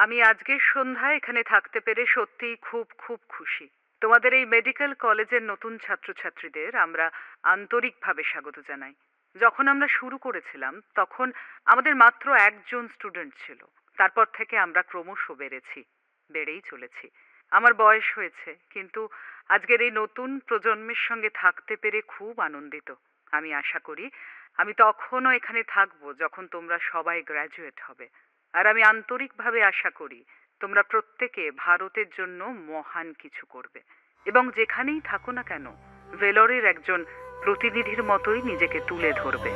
আমি আজকের সন্ধ্যায় এখানে থাকতে পেরে সত্যিই খুব খুব খুশি। তোমাদের এই মেডিকেল কলেজের নতুন ছাত্রছাত্রীদের আমরা আন্তরিকভাবে স্বাগত জানাই। যখন আমরা শুরু করেছিলাম তখন আমাদের মাত্র একজন স্টুডেন্ট ছিল। তারপর থেকে আমরা ক্রমশ বেড়েই চলেছি। আমার বয়স হয়েছে, কিন্তু আজকের এই নতুন প্রজন্মের সঙ্গে থাকতে পেরে খুব আনন্দিত। আমি আশা করি আমি তখনও এখানে থাকবো যখন তোমরা সবাই গ্র্যাজুয়েট হবে। আর আমি আন্তরিকভাবে আশা করি তোমরা প্রত্যেকে ভারতের জন্য মহান কিছু করবে এবং যেখানেই থাকো না কেন ভেলোরের একজন প্রতিনিধির মতোই নিজেকে তুলে ধরবে।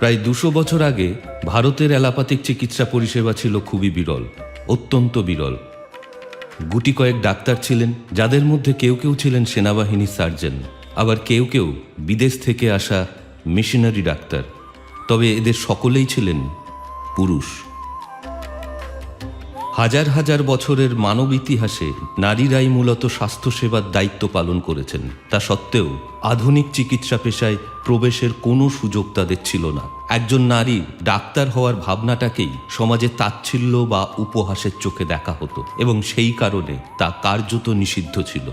প্রায় ২০০ বছর আগে ভারতের অ্যালোপ্যাথিক চিকিৎসা পরিষেবা ছিল খুবই বিরল, অত্যন্ত বিরল। গুটি কয়েক ডাক্তার ছিলেন, যাদের মধ্যে কেউ কেউ ছিলেন সেনাবাহিনীর সার্জন, আবার কেউ কেউ বিদেশ থেকে আসা মিশনারি ডাক্তার। তবে এদের সকলেই ছিলেন পুরুষ। হাজার হাজার বছরের মানব ইতিহাসে নারীরাই মূলত স্বাস্থ্যসেবার দায়িত্ব পালন করেছেন। তা সত্ত্বেও আধুনিক চিকিৎসা পেশায় প্রবেশের কোনো সুযোগ তাদের ছিল না। একজন নারী ডাক্তার হওয়ার ভাবনাটাকেই সমাজে তাচ্ছিল্য বা উপহাসের চোখে দেখা হতো এবং সেই কারণে তা কার্যত নিষিদ্ধ ছিল।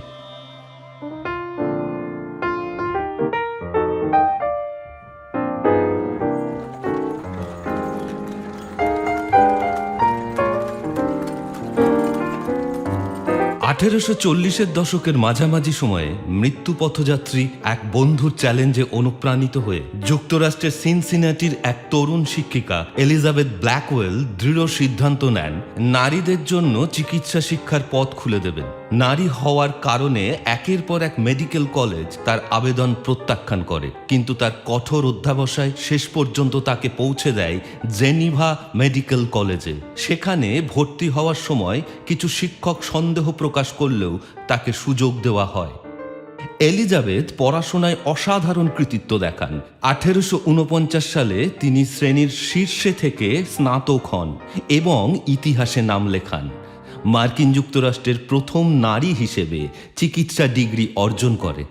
–১৮৪০-এর দশকের মাঝামাঝি সময়ে মৃত্যু পথযাত্রী এক বন্ধুর চ্যালেঞ্জে অনুপ্রাণিত হয়ে যুক্তরাষ্ট্রের সিনসিনাটির এক তরুণ শিক্ষিকা এলিজাবেথ ব্ল্যাকওয়েল দৃঢ় সিদ্ধান্ত নেন নারীদের জন্য চিকিৎসা শিক্ষার পথ খুলে দেবেন। নারী হওয়ার কারণে একের পর এক মেডিকেল কলেজ তার আবেদন প্রত্যাখ্যান করে, কিন্তু তার কঠোর অধ্যাবসায় শেষ পর্যন্ত তাকে পৌঁছে দেয় জেনিভা মেডিকেল কলেজে। সেখানে ভর্তি হওয়ার সময় কিছু শিক্ষক সন্দেহ প্রকাশ করলেও তাকে সুযোগ দেওয়া হয়। এলিজাবেথ পড়াশোনায় অসাধারণ কৃতিত্ব দেখান। ১৮৪৯ সালে তিনি শ্রেণীর শীর্ষে থেকে স্নাতক হন এবং ইতিহাসে নাম লেখান। মার্কিন যুক্তরাষ্ট্রের প্রথম নারী হিসেবে চিকিৎসা ডিগ্রি অর্জন করে।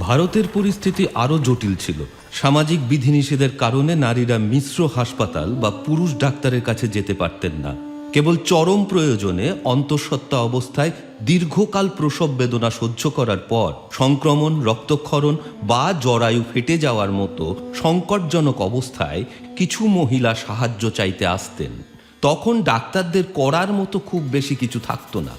ভারতের পরিস্থিতি আরও জটিল ছিল। সামাজিক বিধিনিষেধের কারণে নারীরা মিশ্র হাসপাতাল বা পুরুষ ডাক্তারের কাছে যেতে পারতেন না। কেবল চরম প্রয়োজনে অন্তঃসত্ত্বা অবস্থায় দীর্ঘকাল প্রসব বেদনা সহ্য করার পর সংক্রমণ, রক্তক্ষরণ বা জরায়ু ফেটে যাওয়ার মতো সংকটজনক অবস্থায় কিছু মহিলা সাহায্য চাইতে আসতেন। তখন ডাক্তারদের করার মতো খুব বেশি কিছু থাকতো না।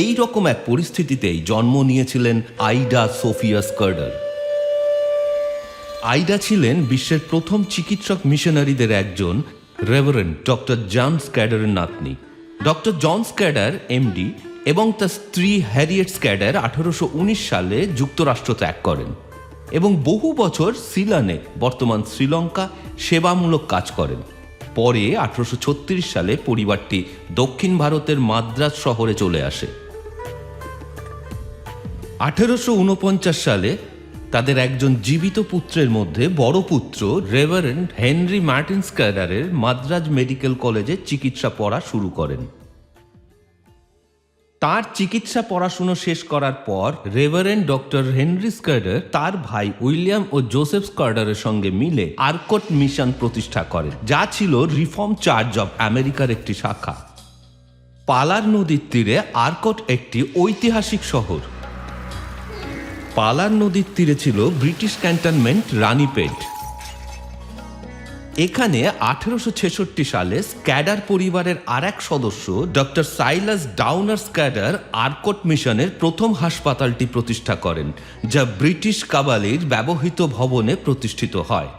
এই রকম এক পরিস্থিতিতেই জন্ম নিয়েছিলেন আইডা সোফিয়া স্কার্ডার। আইডা ছিলেন বিশ্বের প্রথম চিকিৎসক মিশনারিদের একজন, রেভারেন্ড ডক্টর জন স্ক্যাডারের নাতনি। ডক্টর জন স্ক্যাডার এমডি এবং তার স্ত্রী হ্যারিয়েট স্ক্যাডার ১৮১৯ সালে যুক্তরাষ্ট্র ত্যাগ করেন এবং বহু বছর সিলনে, বর্তমান শ্রীলঙ্কা, সেবামূলক কাজ করেন। পরে ১৮৩৬ সালে পরিবারটি দক্ষিণ ভারতের মাদ্রাজ শহরে চলে আসে। ১৮৪৯ সালে তাদের একজন জীবিত পুত্রের মধ্যে বড় পুত্র রেভারেন্ড হেনরি মার্টিন স্ক্যাডারের মাদ্রাজ মেডিকেল কলেজে চিকিৎসা পড়া শুরু করেন। তার চিকিৎসা পড়াশুনো শেষ করার পর রেভারেন্ড ডক্টর হেনরি স্কার্ডার তার ভাই উইলিয়াম ও জোসেফ স্কার্ডারের সঙ্গে মিলে আরকট মিশন প্রতিষ্ঠা করেন, যা ছিল রিফর্ম চার্চ অব আমেরিকার একটি শাখা। পালার নদীর তীরে আরকট একটি ঐতিহাসিক শহর। পালার নদীর তীরে ছিল ব্রিটিশ ক্যান্টনমেন্ট রানীপেট। এখানে ১৮৬৬ সালে স্ক্যাডার পরিবারের আর এক সদস্য ডক্টর সাইলাস ডাউনার স্ক্যাডার আরকট মিশনের প্রথম হাসপাতালটি প্রতিষ্ঠা করেন, যা ব্রিটিশ কাবালির ব্যবহৃত ভবনে প্রতিষ্ঠিত হয়।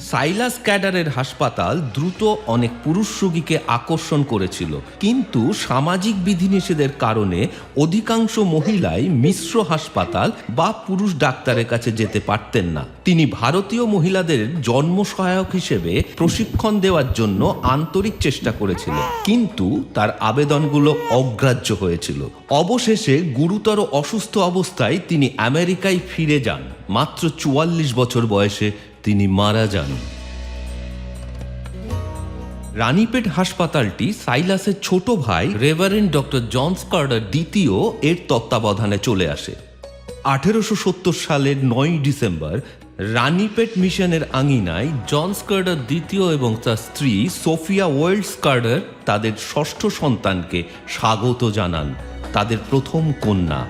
সাইলাস ক্যাডারের হাসপাতাল দ্রুত অনেক পুরুষ রোগীকে আকর্ষণ করেছিল, কিন্তু সামাজিক বিধিনিষেধের কারণে অধিকাংশ মহিলাই মিশ্র হাসপাতাল বা পুরুষ ডাক্তারের কাছে যেতে পারতেন না। তিনি ভারতীয় মহিলাদের জন্ম সহায়ক হিসেবে প্রশিক্ষণ দেওয়ার জন্য আন্তরিক চেষ্টা করেছিলেন, কিন্তু তার আবেদনগুলো অগ্রাহ্য হয়েছিল। অবশেষে গুরুতর অসুস্থ অবস্থায় তিনি আমেরিকায় ফিরে যান। মাত্র 44 বছর বয়সে তিনি মারা যান। রানীপেট হাসপাতালটি সাইলাসের ছোট ভাই রেভারেন্ড ডক্টর জন স্কার্ডার দ্বিতীয় এর তত্ত্বাবধানে চলে আসে। 1870 সালের 9 ডিসেম্বর রানীপেট মিশনের আঙিনায় জন স্কার্ডার দ্বিতীয় এবং তার স্ত্রী সোফিয়া ওয়েল্ড স্কার্ডার তাদের ষষ্ঠ সন্তানকে স্বাগত জানান, তাদের প্রথম কন্যা।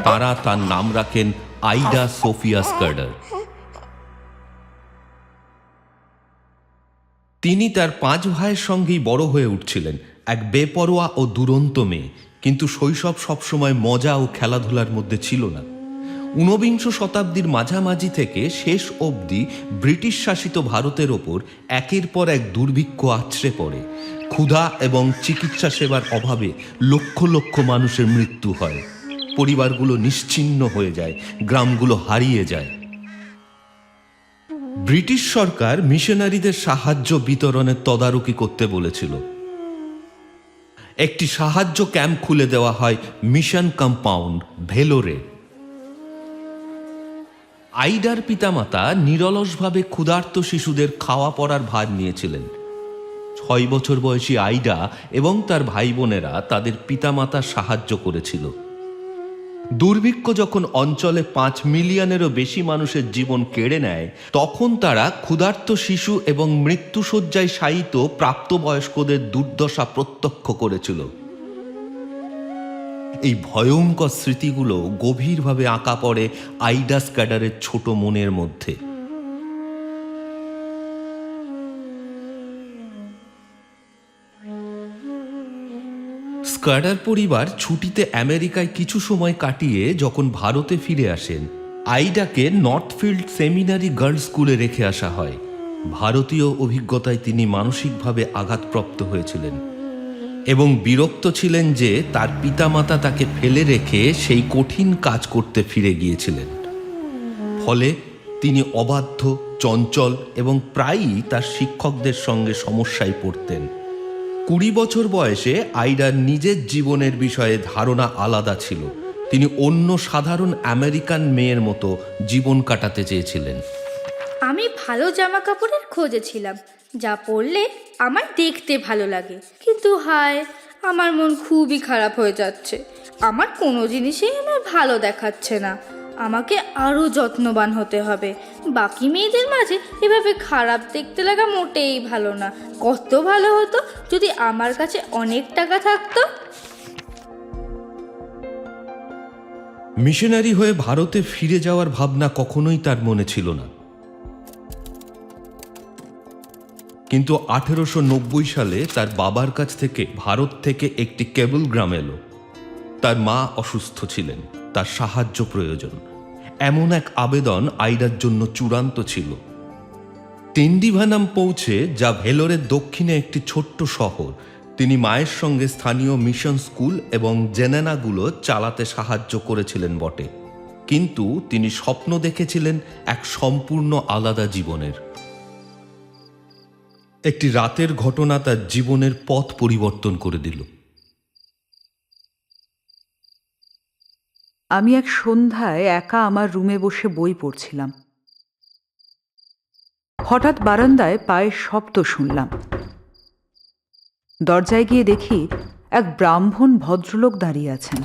তারা তার নাম রাখেন আইডা সোফিয়া স্কার্ডার। তিনি তার 5 ভাইয়ের সঙ্গেই বড় হয়ে উঠছিলেন, এক বেপরোয়া ও দুরন্ত মেয়ে, কিন্তু শৈশব সবসময় মজা ও খেলাধুলার মধ্যে ছিল না। 19বিংশ শতাব্দীর মাঝামাঝি থেকে শেষ অবধি ব্রিটিশ শাসিত ভারতের ওপর একের পর এক দুর্ভিক্ষ আছড়ে পড়ে। ক্ষুধা এবং চিকিৎসা সেবার অভাবে লক্ষ লক্ষ মানুষের মৃত্যু হয়, পরিবারগুলো নিশ্চিহ্ন হয়ে যায়, গ্রামগুলো হারিয়ে যায়। ব্রিটিশ সরকার মিশনারিদের সাহায্য বিতরণের তদারকি করতে বলেছিল। একটি সাহায্য ক্যাম্প খুলে দেওয়া হয় মিশন কম্পাউন্ড, ভেলোরে। আইডার পিতামাতা নিরলসভাবে ক্ষুধার্ত শিশুদের খাওয়া পড়ার ভার নিয়েছিলেন। 6 বছর বয়সী আইডা এবং তার ভাই বোনেরা তাদের পিতামাতার সাহায্য করেছিল। দুর্ভিক্ষ যখন অঞ্চলে 5 মিলিয়নেরও বেশি মানুষের জীবন কেড়ে নেয়, তখন তারা ক্ষুধার্ত শিশু এবং মৃত্যুশয্যায় শায়িত প্রাপ্তবয়স্কদের দুর্দশা প্রত্যক্ষ করেছিল। এই ভয়ঙ্কর স্মৃতিগুলো গভীরভাবে আঁকা পড়ে আইডা স্ক্যাডারের ছোট মনের মধ্যে। স্কার্ডার পরিবার ছুটিতে আমেরিকায় কিছু সময় কাটিয়ে যখন ভারতে ফিরে আসেন, আইডাকে নর্থফিল্ড সেমিনারি গার্লস স্কুলে রেখে আসা হয়। ভারতীয় অভিজ্ঞতায় তিনি মানসিকভাবে আঘাতপ্রাপ্ত হয়েছিলেন এবং বিরক্ত ছিলেন যে তার পিতামাতা তাকে ফেলে রেখে সেই কঠিন কাজ করতে ফিরে গিয়েছিলেন। ফলে তিনি অবাধ্য, চঞ্চল এবং প্রায়ই তার শিক্ষকদের সঙ্গে সমস্যায় পড়তেন। 20 বছর বয়সে আইডার নিজের জীবনের বিষয়ে ধারণা আলাদা ছিল। তিনি অন্য সাধারণ আমেরিকান মেয়ের মতো জীবন কাটাতে চেয়েছিলেন। আমি ভালো জামা কাপড়ের খোঁজে ছিলাম, যা পরলে আমার দেখতে ভালো লাগে। কিন্তু হায়, আমার মন খুবই খারাপ হয়ে যাচ্ছে। আমার কোনো জিনিসই আমার ভালো দেখাচ্ছে না। আমাকে আরও যত্নবান হতে হবে। বাকি মেয়েদের মাঝে এভাবে খারাপ দেখতে লাগা মোটেই ভালো না। কত ভালো হতো যদি আমার কাছে অনেক টাকা থাকতো। মিশনারি হয়ে ভারতে ফিরে যাওয়ার ভাবনা কখনোই তার মনে ছিল না। কিন্তু 1890 সালে তার বাবার কাছ থেকে ভারত থেকে একটি কেবলগ্রাম এলো। তার মা অসুস্থ ছিলেন, তার সাহায্য প্রয়োজন। এমন এক আবেদন আইডার জন্য চূড়ান্ত ছিল। টেন্ডিভানাম পৌঁছে, যা ভেলোরের দক্ষিণে একটি ছোট্ট শহর, তিনি মায়ের সঙ্গে স্থানীয় মিশন স্কুল এবং জেনেনাগুলো চালাতে সাহায্য করেছিলেন বটে, কিন্তু তিনি স্বপ্ন দেখেছিলেন এক সম্পূর্ণ আলাদা জীবনের। একটি রাতের ঘটনা তার জীবনের পথ পরিবর্তন করে দিল। আমি এক সন্ধ্যায় একা আমার রুমে বসে বই পড়ছিলাম। হঠাৎ বারান্দায় পায়ের শব্দ শুনলাম। দরজায় গিয়ে দেখি এক ব্রাহ্মণ ভদ্রলোক দাঁড়িয়ে আছেন।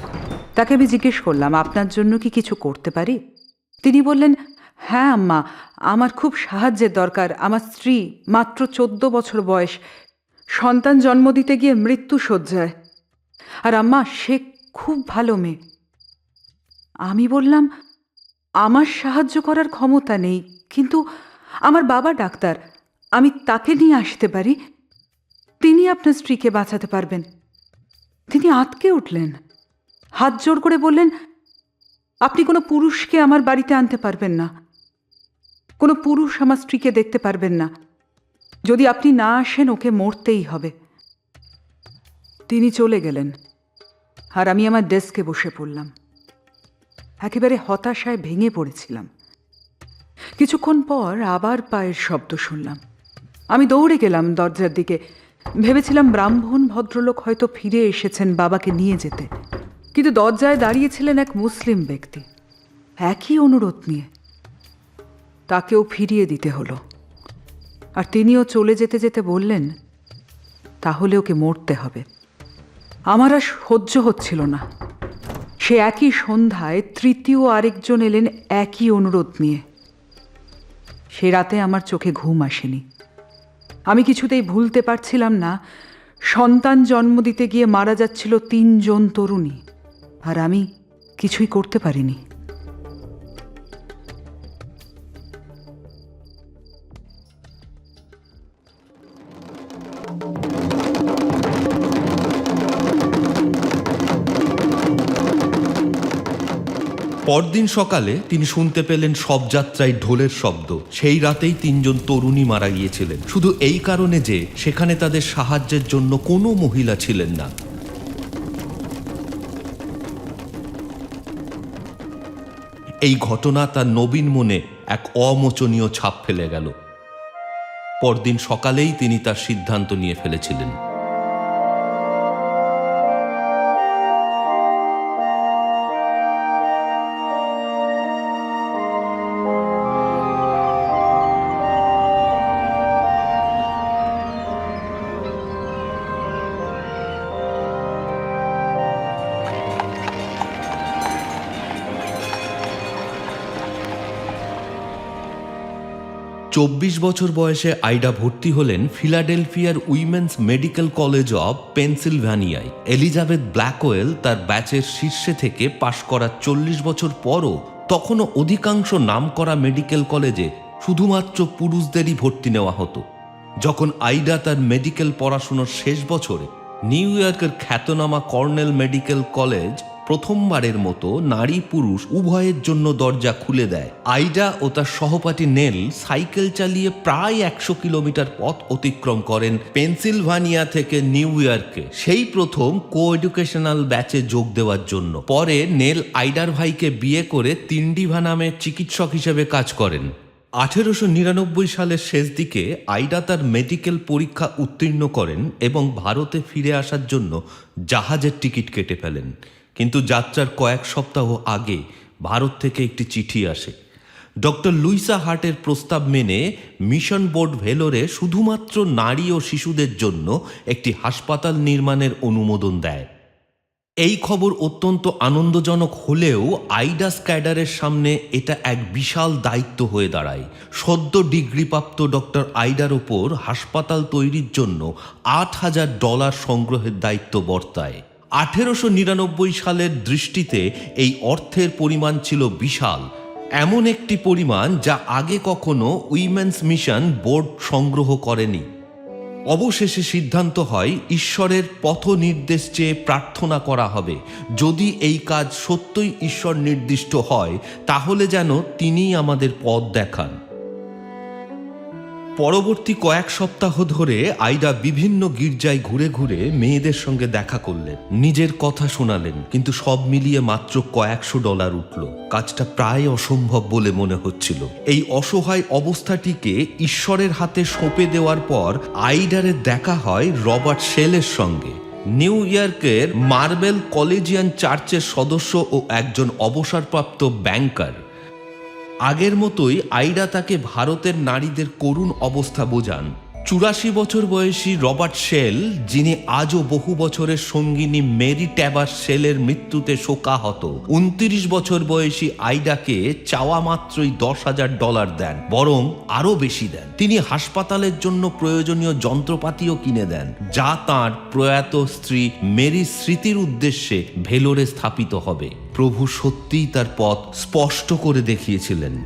তাকে আমি জিজ্ঞেস করলাম, আপনার জন্য কি কিছু করতে পারি? তিনি বললেন, হ্যাঁ আম্মা, আমার খুব সাহায্যের দরকার। আমার স্ত্রী, মাত্র 14 বছর বয়স, সন্তান জন্ম দিতে গিয়ে মৃত্যু শয্যায়। আর আম্মা, সে খুব ভালো মেয়ে। আমি বললাম, আমার সাহায্য করার ক্ষমতা নেই, কিন্তু আমার বাবা ডাক্তার, আমি তাকে নিয়ে আসতে পারি। তিনি আপনার স্ত্রীকে বাঁচাতে পারবেন। তিনি আঁতকে উঠলেন, হাত জোড় করে বললেন, আপনি কোনো পুরুষকে আমার বাড়িতে আনতে পারবেন না, কোনো পুরুষ আমার স্ত্রীকে দেখতে পারবেন না। যদি আপনি না আসেন ওকে মরতেই হবে। তিনি চলে গেলেন আর আমি আমার ডেস্কে বসে পড়লাম। একেবারে হতাশায় ভেঙে পড়েছিলাম। কিছুক্ষণ পর আবার পায়ের শব্দ শুনলাম। আমি দৌড়ে গেলাম দরজার দিকে। ভেবেছিলাম ব্রাহ্মণ ভদ্রলোক হয়তো ফিরে এসেছেন বাবাকে নিয়ে যেতে, কিন্তু দরজায় দাঁড়িয়েছিলেন এক মুসলিম ব্যক্তি, একই অনুরোধ নিয়ে। তাকেও ফিরিয়ে দিতে হলো। আর তিনিও চলে যেতে যেতে বললেন, তাহলে ওকে মরতে হবে। আমার আর সহ্য হচ্ছিল না। সে একই সন্ধ্যায় তৃতীয় আরেকজন এলেন একই অনুরোধ নিয়ে। সে রাতে আমার চোখে ঘুম আসেনি। আমি কিছুতেই ভুলতে পারছিলাম না সন্তান জন্ম দিতে গিয়ে মারা যাচ্ছিল 3 জন তরুণী, আর আমি কিছুই করতে পারিনি। পরদিন সকালে তিনি শুনতে পেলেন সব যাত্রায় ঢোলের শব্দ। সেই রাতেই 3 জন তরুণী মারা গিয়েছিলেন, শুধু এই কারণে যে সেখানে তাদের সাহায্যের জন্য কোনো মহিলা ছিলেন না। এই ঘটনা তার নবীন মনে এক অমোচনীয় ছাপ ফেলে গেল। পরদিন সকালেই তিনি তার সিদ্ধান্ত নিয়ে ফেলেছিলেন। চব্বিশ বছর বয়সে আইডা ভর্তি হলেন ফিলাডেলফিয়ার উইমেন্স মেডিকেল কলেজ অব পেনসিলভানিয়ায়। এলিজাবেথ ব্ল্যাকওয়েল তার ব্যাচের শীর্ষে থেকে পাশ করার 40 বছর পরও তখনও অধিকাংশ নামকরা মেডিকেল কলেজে শুধুমাত্র পুরুষদেরই ভর্তি নেওয়া হতো। যখন আইডা তার মেডিকেল পড়াশোনার শেষ বছরে নিউ ইয়র্কের খ্যাতনামা কর্নেল মেডিকেল কলেজ প্রথমবারের মতো নারী পুরুষ উভয়ের জন্য দরজা খুলে দেয়, আইডা ও তার সহপাঠী নেল সাইকেল চালিয়ে প্রায় 100 কিলোমিটার পথ অতিক্রম করেন পেনসিলভানিয়া থেকে নিউ ইয়র্কে, সেই প্রথম কো এডুকেশনাল ব্যাচে যোগ দেওয়ার জন্য। পরে নেল আইডার ভাইকে বিয়ে করে তিন্ডিভা নামে চিকিৎসক হিসেবে কাজ করেন। 1899 সালের শেষ দিকে আইডা তার মেডিকেল পরীক্ষা উত্তীর্ণ করেন এবং ভারতে ফিরে আসার জন্য জাহাজের টিকিট কেটে ফেলেন। কিন্তু যাত্রার কয়েক সপ্তাহ আগে ভারত থেকে একটি চিঠি আসে। ডক্টর লুইসা হার্টের প্রস্তাব মেনে মিশন বোর্ড ভেলোরে শুধুমাত্র নারী ও শিশুদের জন্য একটি হাসপাতাল নির্মাণের অনুমোদন দেয়। এই খবর অত্যন্ত আনন্দজনক হলেও আইডা স্ক্যাডারের সামনে এটা এক বিশাল দায়িত্ব হয়ে দাঁড়ায়। সদ্য ডিগ্রিপ্রাপ্ত ডক্টর আইডার ওপর হাসপাতাল তৈরির জন্য $8,000 সংগ্রহের দায়িত্ব বর্তায়। 1899 সালের দৃষ্টিতে এই অর্থের পরিমাণ ছিল বিশাল, এমন একটি পরিমাণ যা আগে কখনো উইমেন্স মিশন বোর্ড সংগ্রহ করেনি। অবশেষে সিদ্ধান্ত হয় ঈশ্বরের পথ নির্দেশ চেয়ে প্রার্থনা করা হবে। যদি এই কাজ সত্যই ঈশ্বর নির্দিষ্ট হয় তাহলে যেন তিনিই আমাদের পথ দেখান। পরবর্তী কয়েক সপ্তাহ ধরে আইডা বিভিন্ন গির্জায় ঘুরে ঘুরে মেয়েদের সঙ্গে দেখা করলেন, নিজের কথা শোনালেন, কিন্তু সব মিলিয়ে মাত্র কয়েকশো ডলার উঠল। কাজটা প্রায় অসম্ভব বলে মনে হচ্ছিল। এই অসহায় অবস্থাটিকে ঈশ্বরের হাতে সঁপে দেওয়ার পর আইডারের দেখা হয় রবার্ট শেলের সঙ্গে। নিউ ইয়র্কের মার্বেল কলেজিয়ান চার্চের সদস্য ও একজন অবসরপ্রাপ্ত ব্যাংকার। আগের মতোই আইডা তাকে ভারতের নারীদের করুণ অবস্থা বোঝান। 84 বছর বয়সী রবার্ট শেল, যিনি আজও বহু বছরের সঙ্গিনী মেরি ট্যাবার শেলের মৃত্যুতে শোকাহত, 29 বছর বয়সী আইডাকে চাওয়া মাত্রই $10,000 দেন, বরং আরও বেশি দেন। তিনি হাসপাতালের জন্য প্রয়োজনীয় যন্ত্রপাতিও কিনে দেন, যা তাঁর প্রয়াত স্ত্রী মেরির স্মৃতির উদ্দেশ্যে ভেলোরে স্থাপিত হবে। প্রভু সত্যিই তার পথ স্পষ্ট করে দেখিয়েছিলেন।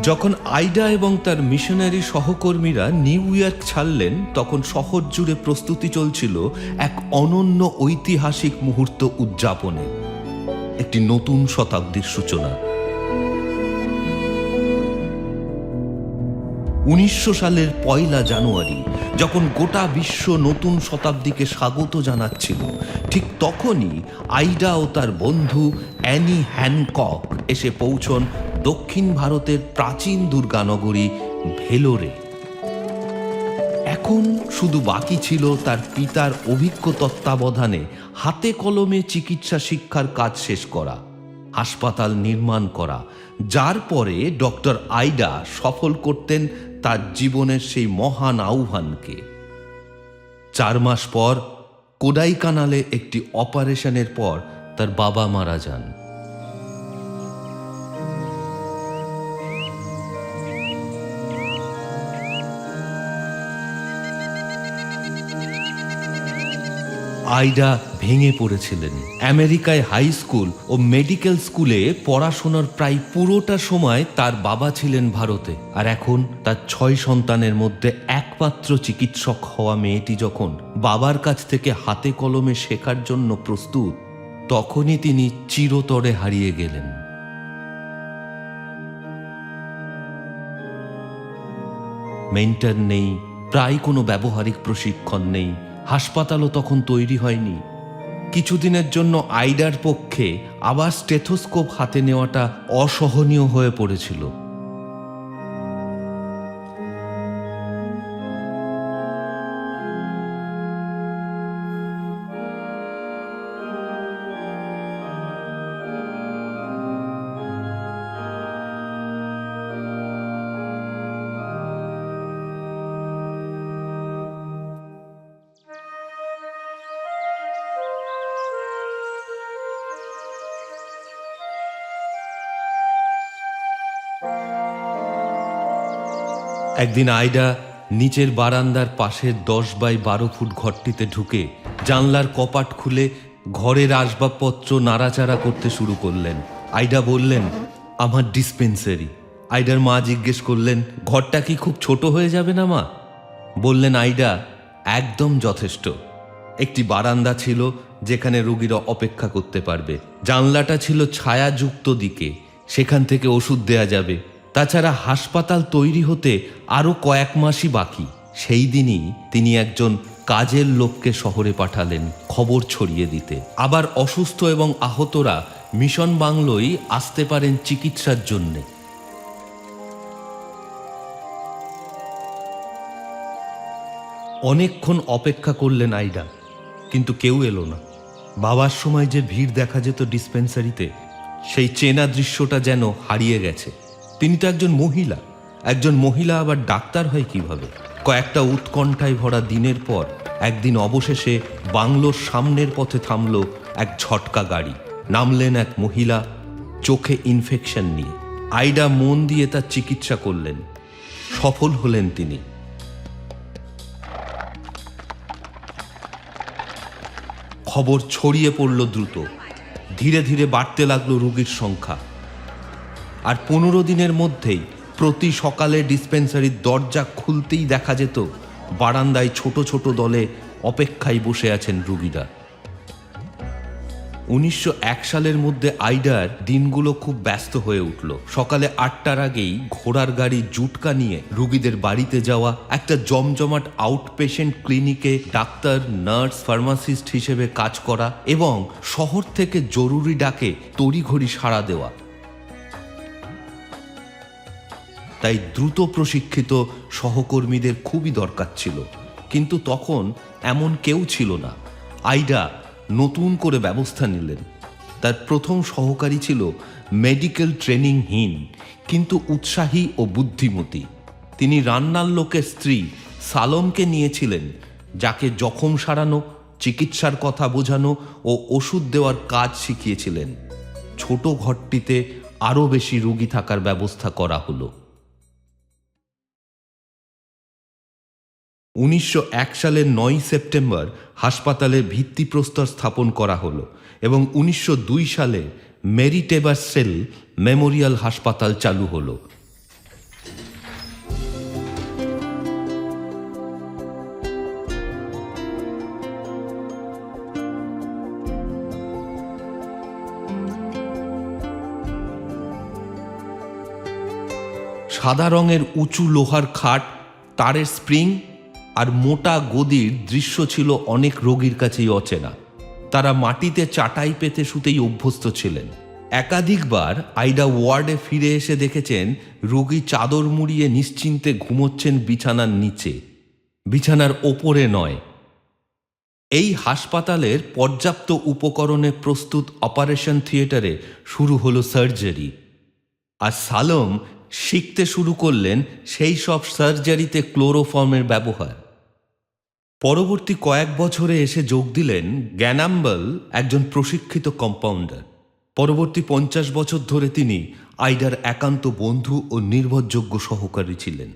যখন আইডা এবং তার মিশনারি সহকর্মীরা নিউ ইয়র্ক ছাড়লেন, তখন শহর জুড়ে প্রস্তুতি চলছিল এক অনন্য ঐতিহাসিক মুহূর্ত উদযাপনে, একটি নতুন শতাব্দীর সূচনা। 1900 সালের 1 জানুয়ারি যখন গোটা বিশ্ব নতুন শতাব্দীকে স্বাগত জানাচ্ছিল, ঠিক তখনই আইডা ও তার বন্ধু অ্যানি হ্যানকক এসে পৌঁছন দক্ষিণ ভারতের প্রাচীন দুর্গানগরী ভেলোরে। এখন শুধু বাকি ছিল তার পিতার অভিজ্ঞ তত্ত্বাবধানে হাতে কলমে চিকিৎসা শিক্ষার কাজ শেষ করা, হাসপাতাল নির্মাণ করা, যার পরে ডক্টর আইডা সফল করতেন তার জীবনের সেই মহান আহ্বানকে। 4 মাস পর কোডাইকানালে একটি অপারেশনের পর তার বাবা মারা যান। আইডা ভেঙে পড়েছিলেন। আমেরিকায় হাই স্কুল ও মেডিকেল স্কুলে পড়াশোনার প্রায় পুরোটা সময় তার বাবা ছিলেন ভারতে, আর এখন তার 6 সন্তানের মধ্যে একমাত্র চিকিৎসক হওয়া মেয়েটি যখন বাবার কাছ থেকে হাতে কলমে শেখার জন্য প্রস্তুত, তখনই তিনি চিরতরে হারিয়ে গেলেন। মেন্টর নেই, প্রায় কোনো ব্যবহারিক প্রশিক্ষণ নেই, হাসপাতালও তখন তৈরি হয়নি। কিছুদিনের জন্য আইডার পক্ষে আবার স্টেথোস্কোপ হাতে নেওয়াটা অসহনীয় হয়ে পড়েছিল। একদিন আইডা নিচের বারান্দার পাশের 10 বাই 12 ফুট ঘরটিতে ঢুকে জানলার কপাট খুলে ঘরের আসবাবপত্র নাড়াচাড়া করতে শুরু করলেন। আইডা বললেন, আমার ডিসপেন্সারি। আইডার মা জিজ্ঞেস করলেন, ঘরটা কি খুব ছোট হয়ে যাবে না মা? বললেন আইডা, একদম যথেষ্ট। একটি বারান্দা ছিল যেখানে রোগীরা অপেক্ষা করতে পারবে, জানলাটা ছিল ছায়াযুক্ত দিকে, সেখান থেকে ওষুধ দেয়া যাবে। তাছাড়া হাসপাতাল তৈরি হতে আরও কয়েক মাসই বাকি। সেই দিনই তিনি একজন কাজের লোককে শহরে পাঠালেন খবর ছড়িয়ে দিতে, আবার অসুস্থ এবং আহতরা মিশন বাংলোয় আসতে পারেন চিকিৎসার জন্যে। অনেকক্ষণ অপেক্ষা করলেন আইডা, কিন্তু কেউ এলো না। বাবার সময় যে ভিড় দেখা যেত ডিসপেন্সারিতে, সেই চেনা দৃশ্যটা যেন হারিয়ে গেছে। তিনি তো একজন মহিলা আবার ডাক্তার হয় কিভাবে? কয়েকটা উৎকণ্ঠায় ভরা দিনের পর একদিন অবশেষে বাংলোর সামনের পথে থামল এক ঝটকা গাড়ি। নামলেন এক মহিলা, চোখে ইনফেকশন নিয়ে। আইডা মন দিয়ে তার চিকিৎসা করলেন, সফল হলেন তিনি। খবর ছড়িয়ে পড়ল দ্রুত, ধীরে ধীরে বাড়তে লাগলো রোগীর সংখ্যা। আর 15 দিনের মধ্যেই প্রতি সকালে ডিসপেন্সারির দরজা খুলতেই দেখা যেত বারান্দায় ছোট ছোট দলে অপেক্ষায় বসে আছেন রোগীরা। 1901 সালের মধ্যে আইডার দিনগুলো খুব ব্যস্ত হয়ে উঠল। সকালে 8টার আগেই ঘোড়ার গাড়ি জুটকা নিয়ে রোগীদের বাড়িতে যাওয়া, একটা জমজমাট আউটপেশেন্ট ক্লিনিকে ডাক্তার, নার্স, ফার্মাসিস্ট হিসেবে কাজ করা এবং শহর থেকে জরুরি ডাকে তড়িঘড়ি সাড়া দেওয়া। তাই দ্রুত প্রশিক্ষিত সহকর্মীদের খুবই দরকার ছিল, কিন্তু তখন এমন কেউ ছিল না। আইডা নতুন করে ব্যবস্থা নিলেন। তার প্রথম সহকারী ছিল মেডিকেল ট্রেনিংহীন কিন্তু উৎসাহী ও বুদ্ধিমতী। তিনি রান্নার লোকের স্ত্রী সালমকে নিয়েছিলেন, যাকে জখম সারানো, চিকিৎসার কথা বোঝানো ও ওষুধ দেওয়ার কাজ শিখিয়েছিলেন। ছোট ঘরটিতে আরও বেশি রোগী থাকার ব্যবস্থা করা হলো। 1901 সালের 9 সেপ্টেম্বর হাসপাতালের ভিত্তিপ্রস্তর স্থাপন করা হলো এবং 1902 সালে মেরি টেবারসেল মেমোরিয়াল হাসপাতাল চালু হলো। সাদা রঙের উঁচু লোহার খাট, তারের স্প্রিং আর মোটা গদির দৃশ্য ছিল অনেক রোগীর কাছেই অচেনা। তারা মাটিতে চাটাই পেতে শুতেই অভ্যস্ত ছিলেন। একাধিকবার আইডা ওয়ার্ডে ফিরে এসে দেখেছেন রোগী চাদর মুড়িয়ে নিশ্চিন্তে ঘুমোচ্ছেন বিছানার নিচে, বিছানার ওপরে নয়। এই হাসপাতালের পর্যাপ্ত উপকরণে প্রস্তুত অপারেশন থিয়েটারে শুরু হলো সার্জারি, আর সালম শিখতে শুরু করলেন সেই সব সার্জারিতে ক্লোরোফর্মের ব্যবহার। পরবর্তী কয়েক বছরে এসে যোগ দিলেন গ্যানাম্বল, একজন প্রশিক্ষিত কম্পাউন্ডার। পরবর্তী 50 বছর ধরে তিনি আইডার একান্ত বন্ধু ও নির্ভরযোগ্য সহকারী ছিলেন।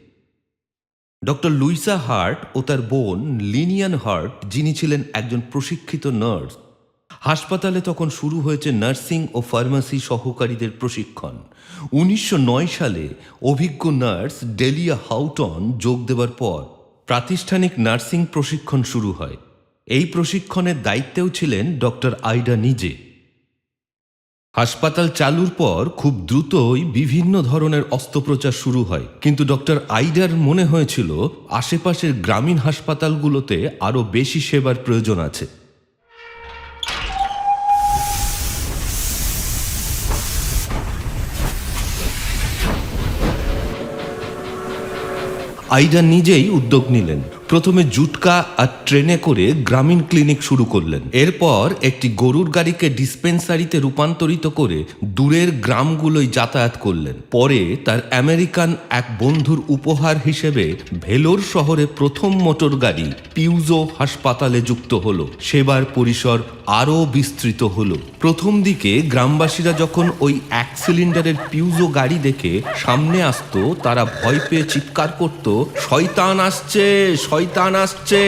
ডক্টর লুইসা হার্ট ও তার বোন লিনিয়ান হার্ট, যিনি ছিলেন একজন প্রশিক্ষিত নার্স। হাসপাতালে তখন শুরু হয়েছে নার্সিং ও ফার্মাসি সহকারীদের প্রশিক্ষণ। 1909 সালে অভিজ্ঞ নার্স ডেলিয়া হাউটন যোগ দেওয়ার পর প্রাতিষ্ঠানিক নার্সিং প্রশিক্ষণ শুরু হয়। এই প্রশিক্ষণের দায়িত্বেও ছিলেন ডক্টর আইডা নিজে। হাসপাতাল চালুর পর খুব দ্রুতই বিভিন্ন ধরনের অস্ত্রোপচার শুরু হয়, কিন্তু ডক্টর আইডার মনে হয়েছিল আশেপাশের গ্রামীণ হাসপাতালগুলোতে আরও বেশি সেবার প্রয়োজন আছে। আইডা নিজেই উদ্যোগ নিলেন। প্রথমে জুটকা আর ট্রেনে করে গ্রামীণ ক্লিনিক শুরু করলেন। এরপর একটি গরুর গাড়িকে ডিসপেন্সারিতে রূপান্তরিত করে দূরের গ্রামগুলোয় যাতায়াত করলেন। পরে তার আমেরিকান এক বন্ধুর উপহার হিসেবে ভেলোর শহরে প্রথম মোটর গাড়ি পিউজো হাসপাতালে যুক্ত হলো। সেবার পরিসর আরও বিস্তৃত হলো। প্রথম দিকে গ্রামবাসীরা যখন ওই 1 সিলিন্ডারের পিউজো গাড়ি দেখে সামনে আসতো, তারা ভয় পেয়ে চিৎকার করত, শয়তান আসছে, শয়তান আসছে।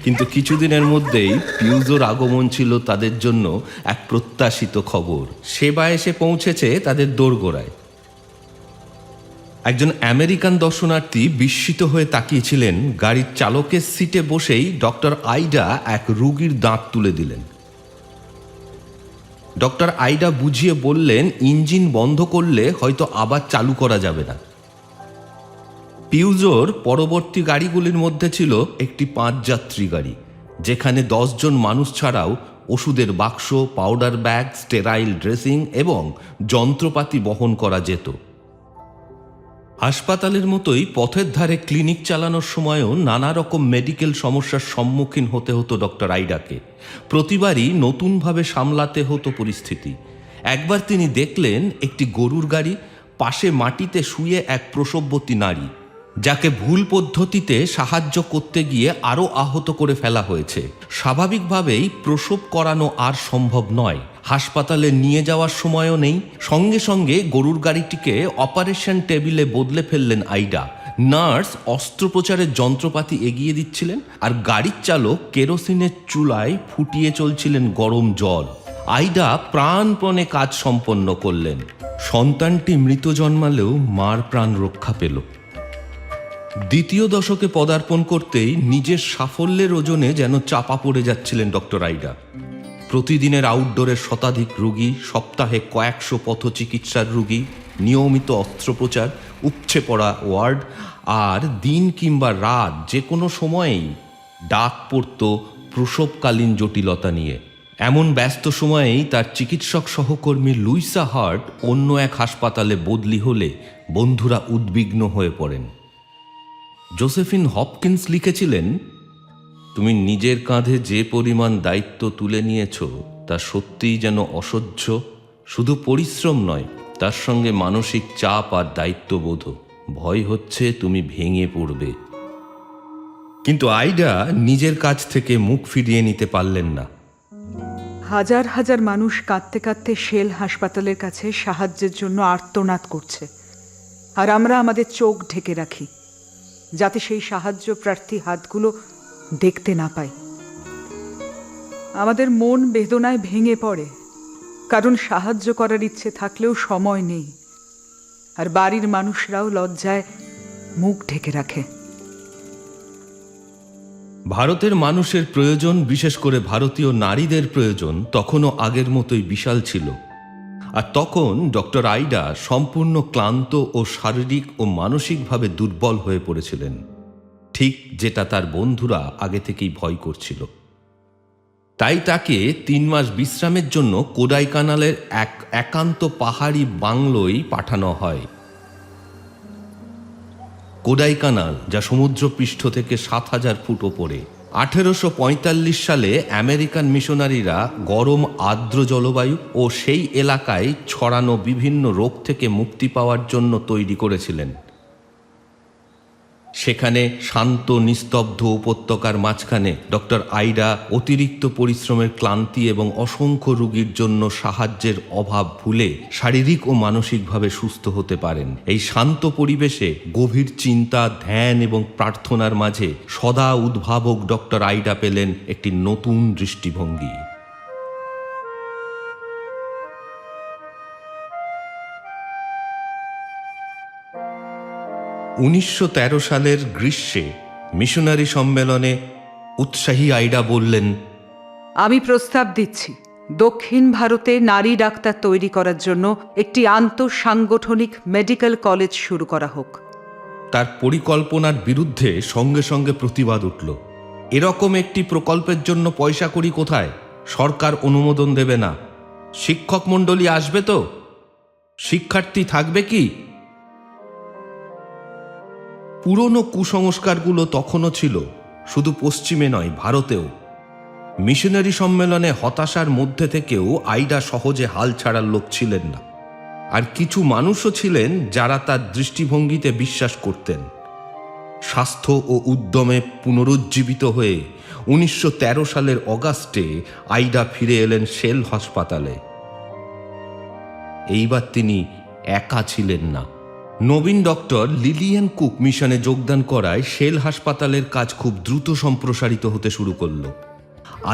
কিন্তু কিছুদিনের মধ্যেই পিউজোর আগমন ছিল তাদের জন্য এক প্রত্যাশিত খবর। সেবা এসে পৌঁছেছে তাদের দোরগোড়ায়। একজন আমেরিকান দর্শনার্থী বিস্মিত হয়ে তাকিয়েছিলেন। গাড়ির চালকের সিটে বসেই ডক্টর আইডা এক রোগীর দাঁত তুলে দিলেন। ডক্টর আইডা বুঝিয়ে বললেন, ইঞ্জিন বন্ধ করলে হয়তো আবার চালু করা যাবে না। পিউজোর পরবর্তী গাড়িগুলির মধ্যে ছিল একটি 5 যাত্রী গাড়ি, যেখানে 10 জন মানুষ ছাড়াও ওষুধের বাক্স, পাউডার ব্যাগ, স্টেরাইল ড্রেসিং এবং যন্ত্রপাতি বহন করা যেত। হাসপাতালের মতোই পথের ধারে ক্লিনিক চালানোর সময়ও নানা রকম মেডিকেল সমস্যার সম্মুখীন হতে হতো ডক্টর আইডাকে। প্রতিবারই নতুনভাবে সামলাতে হতো পরিস্থিতি। একবার তিনি দেখলেন একটি গরুর গাড়ি, পাশে মাটিতে শুয়ে এক প্রসববতী নারী, যাকে ভুল পদ্ধতিতে সাহায্য করতে গিয়ে আরও আহত করে ফেলা হয়েছে। স্বাভাবিকভাবেই প্রসব করানো আর সম্ভব নয়। হাসপাতালে নিয়ে যাওয়ার সময়ও নেই। সঙ্গে সঙ্গে গরুর গাড়িটিকে অপারেশন টেবিলে বদলে ফেললেন আইডা। নার্স অস্ত্রোপচারের যন্ত্রপাতি এগিয়ে দিচ্ছিলেন, আর গাড়ির চালক কেরোসিনের চুলায় ফুটিয়ে চলছিলেন গরম জল। আইডা প্রাণপণে কাজ সম্পন্ন করলেন। সন্তানটি মৃত জন্মালেও মার প্রাণ রক্ষা পেল। দ্বিতীয় দশকে পদার্পণ করতেই নিজের সাফল্যের ওজনে যেন চাপা পড়ে যাচ্ছিলেন ডক্টর আইডা। প্রতিদিনের আউটডোরের শতাধিক রোগী, সপ্তাহে কয়েকশো পথ চিকিৎসার রোগী, নিয়মিত অস্ত্রোপচার, উপচে পড়া ওয়ার্ড, আর দিন কিংবা রাত যে কোনো সময়েই ডাক পড়ত প্রসবকালীন জটিলতা নিয়ে। এমন ব্যস্ত সময়েই তার চিকিৎসক সহকর্মী লুইসা হার্ট অন্য এক হাসপাতালে বদলি হলে বন্ধুরা উদ্বিগ্ন হয়ে পড়েন। জোসেফিন হপকিন্স লিখেছিলেন, তুমি নিজের কাঁধে যে পরিমাণ দায়িত্ব তুলে নিয়েছ তা সত্যিই যেন অসহ্য। শুধু পরিশ্রম নয়, তার সঙ্গে মানসিক চাপ আর দায়িত্ববোধ। ভয় হচ্ছে তুমি ভেঙে পড়বে। কিন্তু আইডা নিজের কাছ থেকে মুখ ফিরিয়ে নিতে পারলেন না। হাজার হাজার মানুষ কাঁদতে কাঁদতে শেল হাসপাতালের কাছে সাহায্যের জন্য আর্তনাদ করছে, আর আমরা আমাদের চোখ ঢেকে রাখি যাতে সেই সাহায্য প্রার্থী হাতগুলো দেখতে না পাই। আমাদের মন বেদনায় ভেঙে পড়ে, কারণ সাহায্য করার ইচ্ছে থাকলেও সময় নেই, আর বাড়ির মানুষরাও লজ্জায় মুখ ঢেকে রাখে। ভারতের মানুষের প্রয়োজন, বিশেষ করে ভারতীয় নারীদের প্রয়োজন, তখনও আগের মতোই বিশাল ছিল। আর তখন ডক্টর আইডা সম্পূর্ণ ক্লান্ত ও শারীরিক ও মানসিকভাবে দুর্বল হয়ে পড়েছিলেন, ঠিক যেটা তার বন্ধুরা আগে থেকেই ভয় করছিল। তাই তাকে 3 মাস বিশ্রামের জন্য কোডাইকানালের এক একান্ত পাহাড়ি বাংলোয় পাঠানো হয়। কোডাইকানাল, যা সমুদ্রপৃষ্ঠ থেকে 7000 ফুট ওপরে। 1845 সালে আমেরিকান মিশনারিরা গরম আর্দ্র জলবায়ু ও সেই এলাকায় ছড়ানো বিভিন্ন রোগ থেকে মুক্তি পাওয়ার জন্য তৈরি করেছিলেন। সেখানে শান্ত নিস্তব্ধ উপত্যকার মাঝখানে ডক্টর আইডা অতিরিক্ত পরিশ্রমের ক্লান্তি এবং অসংখ্য রোগীর জন্য সাহায্যের অভাব ভুলে শারীরিক ও মানসিকভাবে সুস্থ হতে পারেন। এই শান্ত পরিবেশে গভীর চিন্তা, ধ্যান এবং প্রার্থনার মাঝে সদা উদ্ভাবক ডক্টর আইডা পেলেন একটি নতুন দৃষ্টিভঙ্গি। 1913 সালের গ্রীষ্মে মিশনারি সম্মেলনে উৎসাহী আইডা বললেন, আমি প্রস্তাব দিচ্ছি দক্ষিণ ভারতে নারী ডাক্তার তৈরি করার জন্য একটি আন্তঃসাংগঠনিক মেডিকেল কলেজ শুরু করা হোক। তার পরিকল্পনার বিরুদ্ধে সঙ্গে সঙ্গে প্রতিবাদ উঠল। এরকম একটি প্রকল্পের জন্য পয়সা করি কোথায়? সরকার অনুমোদন দেবে না। শিক্ষক মণ্ডলী আসবে তো? শিক্ষার্থী থাকবে কি? পুরনো কুসংস্কারগুলো তখনও ছিল, শুধু পশ্চিমে নয়, ভারতেও। মিশনারি সম্মেলনে হতাশার মধ্যে থেকেও আইডা সহজে হাল ছাড়ার লোক ছিলেন না। আর কিছু মানুষও ছিলেন যারা তার দৃষ্টিভঙ্গিতে বিশ্বাস করতেন। স্বাস্থ্য ও উদ্যমে পুনরুজ্জীবিত হয়ে 1913 সালের অগাস্টে আইডা ফিরে এলেন শেল হাসপাতালে। এইবার তিনি একা ছিলেন না। নবীন ডক্টর লিলিয়ান কুক মিশনে যোগদান করায় শেল হাসপাতালের কাজ খুব দ্রুত সম্প্রসারিত হতে শুরু করল।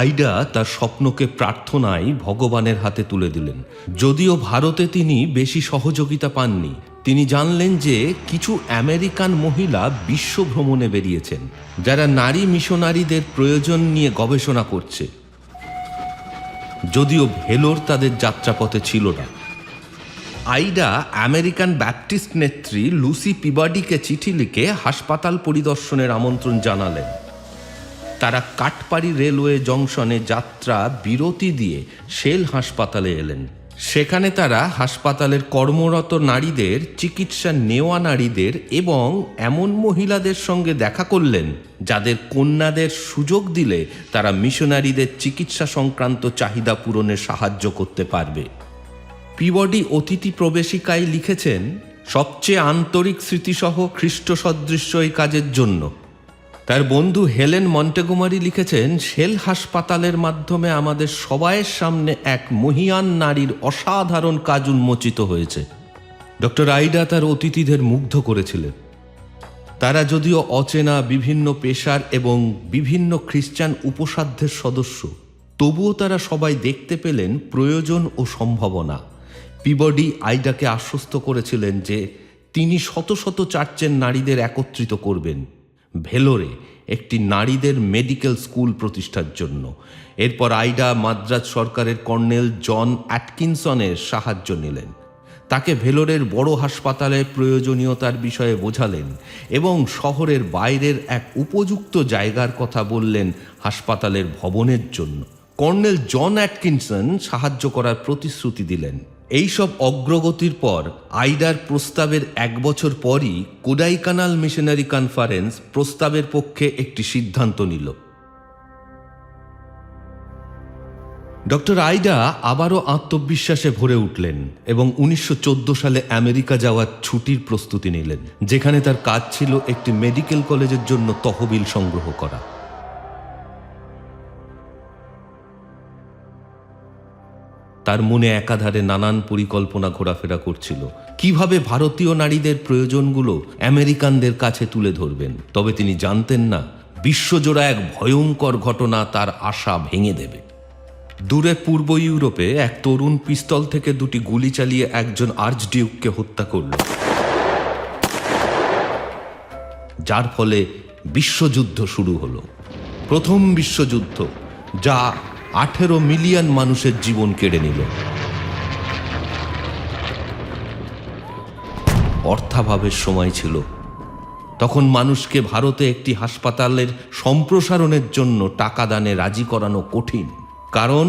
আইডা তার স্বপ্নকে প্রার্থনায় ভগবানের হাতে তুলে দিলেন। যদিও ভারতে তিনি বেশি সহযোগিতা পাননি, তিনি জানলেন যে কিছু আমেরিকান মহিলা বিশ্ব ভ্রমণে বেরিয়েছেন, যারা নারী মিশনারিদের প্রয়োজন নিয়ে গবেষণা করছে। যদিও ভেলোর তাদের যাত্রাপথে ছিল না। আইডা আমেরিকান ব্যাপটিস্ট নেত্রী লুসি পিবার্ডিকে চিঠি লিখে হাসপাতাল পরিদর্শনের আমন্ত্রণ জানালেন। তারা কাটপাড়ি রেলওয়ে জংশনে যাত্রা বিরতি দিয়ে শেল হাসপাতালে এলেন। সেখানে তারা হাসপাতালের কর্মরত নারীদের, চিকিৎসা নেওয়া নারীদের এবং এমন মহিলাদের সঙ্গে দেখা করলেন যাদের কন্যাদের সুযোগ দিলে তারা মিশনারিদের চিকিৎসা সংক্রান্ত চাহিদা পূরণে সাহায্য করতে পারবে। পিবডি অতিথি প্রবেশিকায় লিখেছেন, সবচেয়ে আন্তরিক স্মৃতিসহ খ্রিস্ট সদৃশ্য এই কাজের জন্য। তার বন্ধু হেলেন মন্টেগোমারি লিখেছেন, শেল হাসপাতালের মাধ্যমে আমাদের সবাইয়ের সামনে এক মহিয়ান নারীর অসাধারণ কাজ উন্মোচিত হয়েছে। ডক্টর আইডা তার অতিথিদের মুগ্ধ করেছিলেন। তারা যদিও অচেনা, বিভিন্ন পেশার এবং বিভিন্ন খ্রিস্টান উপসাধ্যের সদস্য, তবুও তারা সবাই দেখতে পেলেন প্রয়োজন ও সম্ভাবনা। পিবডি আইডাকে আশ্বস্ত করেছিলেন যে তিনি শত শত চার্চের নারীদের একত্রিত করবেন ভেলোরে একটি নারীদের মেডিকেল স্কুল প্রতিষ্ঠার জন্য। এরপর আইডা মাদ্রাজ সরকারের কর্নেল জন অ্যাটকিনসনের সাহায্য নিলেন। তাকে ভেলোরের বড় হাসপাতালে প্রয়োজনীয়তার বিষয়ে বোঝালেন এবং শহরের বাইরের এক উপযুক্ত জায়গার কথা বললেন হাসপাতালের ভবনের জন্য। কর্নেল জন অ্যাটকিনসন সাহায্য করার প্রতিশ্রুতি দিলেন। এইসব অগ্রগতির পর আইডার প্রস্তাবের 1 বছর পরই কোডাইকানাল মিশনারি কনফারেন্স প্রস্তাবের পক্ষে একটি সিদ্ধান্ত নিল। ডক্টর আইডা আবারও আত্মবিশ্বাসে ভরে উঠলেন এবং 1914 সালে আমেরিকা যাওয়ার ছুটির প্রস্তুতি নিলেন, যেখানে তার কাজ ছিল একটি মেডিকেল কলেজের জন্য তহবিল সংগ্রহ করা। তার মনে একাধারে নানান পরিকল্পনা ঘোরাফেরা করছিল। কিভাবে ভারতীয় নারীদের প্রয়োজনগুলো আমেরিকানদের কাছে তুলে ধরবেন। তবে তিনি জানতেন না, বিশ্বজোড়া এক ভয়ঙ্কর ঘটনা তার আশা ভেঙে দেবে। দূরে পূর্ব ইউরোপে এক তরুণ পিস্তল থেকে 2টি গুলি চালিয়ে একজন আর্চডিউককে হত্যা করল, যার ফলে বিশ্বযুদ্ধ শুরু হলো। প্রথম বিশ্বযুদ্ধ, যা 18 মিলিয়ন মানুষের জীবন কেড়ে নিল। অর্থাভাবের সময় ছিল। তখন মানুষকে ভারতে একটি হাসপাতালের সম্প্রসারণের জন্য টাকা দানে রাজি করানো কঠিন, কারণ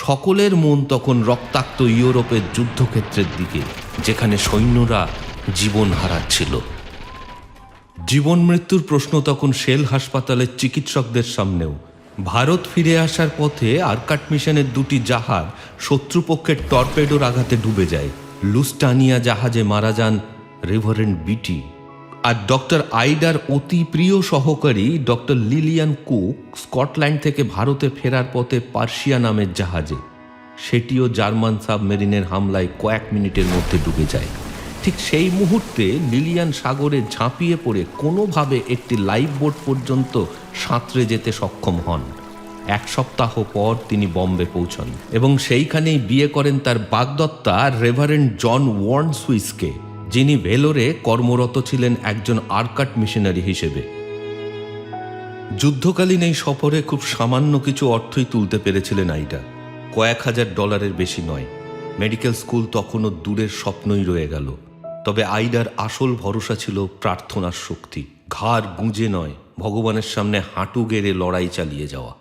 সকলের মন তখন রক্তাক্ত ইউরোপের যুদ্ধক্ষেত্রের দিকে, যেখানে সৈন্যরা জীবন হারাচ্ছিল। জীবন মৃত্যুর প্রশ্ন তখন শেল হাসপাতালের চিকিৎসকদের সামনেও। ভারত ফিরে আসার পথে আরকাট মিশনের দুটি জাহাজ শত্রুপক্ষের টর্পেডোর আঘাতে ডুবে যায়। লুস্টানিয়া জাহাজে মারা যান রেভারেন্ড বিটি, আর ডক্টর আইডার অতি প্রিয় সহকারী ডক্টর লিলিয়ান কুক স্কটল্যান্ড থেকে ভারতে ফেরার পথে পার্সিয়া নামের জাহাজে, সেটিও জার্মান সাবমেরিনের হামলায় কয়েক মিনিটের মধ্যে ডুবে যায়। ঠিক সেই মুহূর্তে লিলিয়ান সাগরে ঝাঁপিয়ে পড়ে কোনোভাবে একটি লাইফ বোট পর্যন্ত সাঁতরে যেতে সক্ষম হন। 1 সপ্তাহ পর তিনি বম্বে পৌঁছন এবং সেইখানেই বিয়ে করেন তার বাগদত্তা রেভারেন্ড জন ওয়ার্নসুইসকে, যিনি ভেলোরে কর্মরত ছিলেন একজন আরকাট মিশনারি হিসেবে। যুদ্ধকালীন এই সফরে খুব সামান্য কিছু অর্থই তুলতে পেরেছিলেন আইডা, কয়েক হাজার ডলারের বেশি নয়। মেডিকেল স্কুল তখনও দূরের স্বপ্নই রয়ে গেল। তবে আইডার আসল ভরসা ছিল প্রার্থনার শক্তি, ঘাড় গুঁজে নয়, ভগবানের সামনে হাঁটু গেড়ে লড়াই চালিয়ে যাওয়া।